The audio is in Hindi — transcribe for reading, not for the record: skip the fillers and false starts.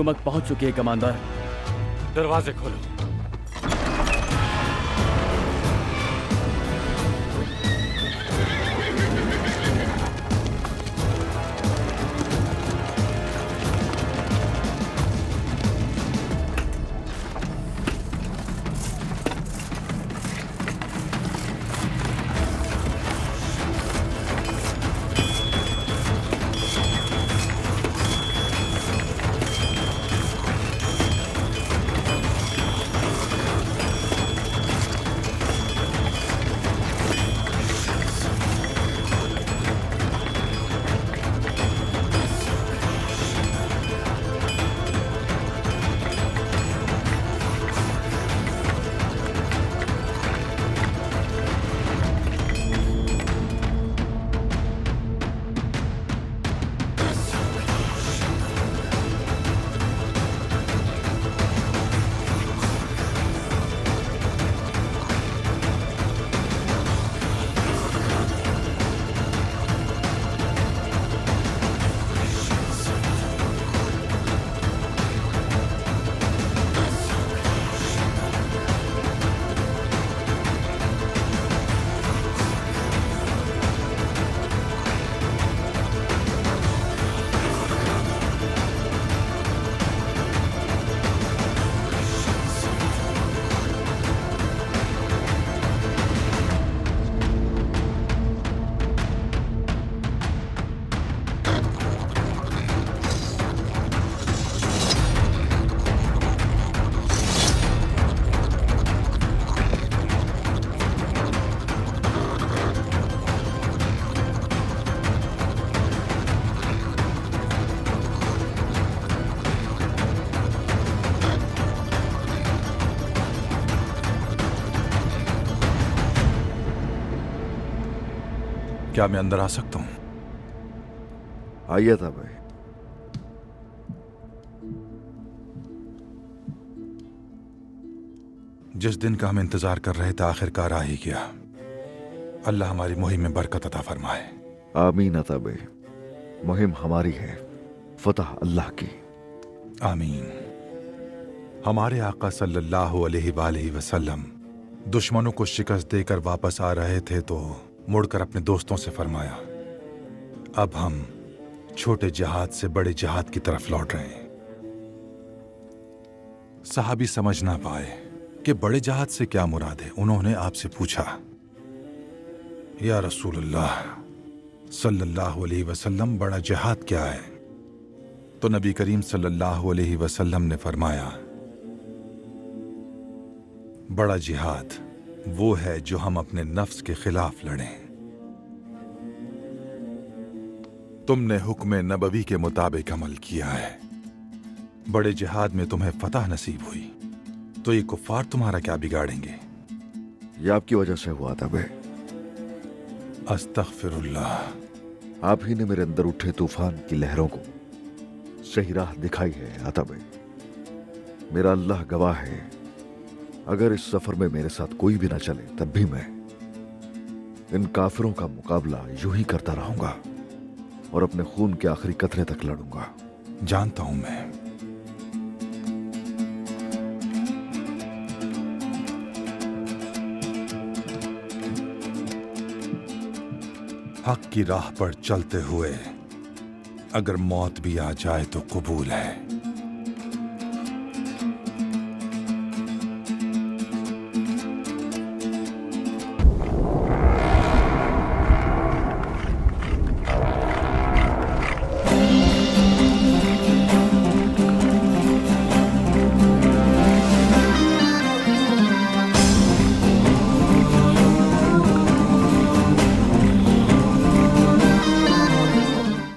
कुमक पहुंच चुकी है कमांडर। दरवाजे खोलो। क्या मैं अंदर आ सकता हूं? आइए था भाई। जिस दिन का हम इंतजार कर रहे थे आखिरकार आ ही गया। अल्लाह हमारी मुहिम में बरकत अता फरमाए। आमीन अता भाई। मुहिम हमारी है, फतह अल्लाह की। आमीन। हमारे आका सल्लल्लाहु अलैहि वसल्लम दुश्मनों को शिकस्त देकर वापस आ रहे थे तो मुड़कर अपने दोस्तों से फरमाया, अब हम छोटे जिहाद से बड़े जिहाद की तरफ लौट रहे हैं। सहाबी समझ ना पाए कि बड़े जिहाद से क्या मुराद है। उन्होंने आपसे पूछा, या रसूलल्लाह सल्लल्लाहु अलैहि वसल्लम, बड़ा जिहाद क्या है? तो नबी करीम सल्लल्लाहु अलैहि वसल्लम ने फरमाया, बड़ा जिहाद वो है जो हम अपने नफ्स के खिलाफ लड़ें। तुमने हुक्म नबवी के मुताबिक अमल किया है, बड़े जिहाद में तुम्हें फतह नसीब हुई, तो ये कुफ्फार तुम्हारा क्या बिगाड़ेंगे? ये आपकी वजह से हुआ था भाई। अस्तगफिरुल्लाह। आप ही ने मेरे अंदर उठे तूफान की लहरों को सही राह दिखाई है आता भाई। मेरा अल्लाह गवाह है, अगर इस सफर में मेरे साथ कोई भी ना चले तब भी मैं इन काफिरों का मुकाबला यूं ही करता रहूंगा और अपने खून के आखिरी कतरे तक लड़ूंगा। जानता हूं मैं। हक की राह पर चलते हुए अगर मौत भी आ जाए तो कबूल है।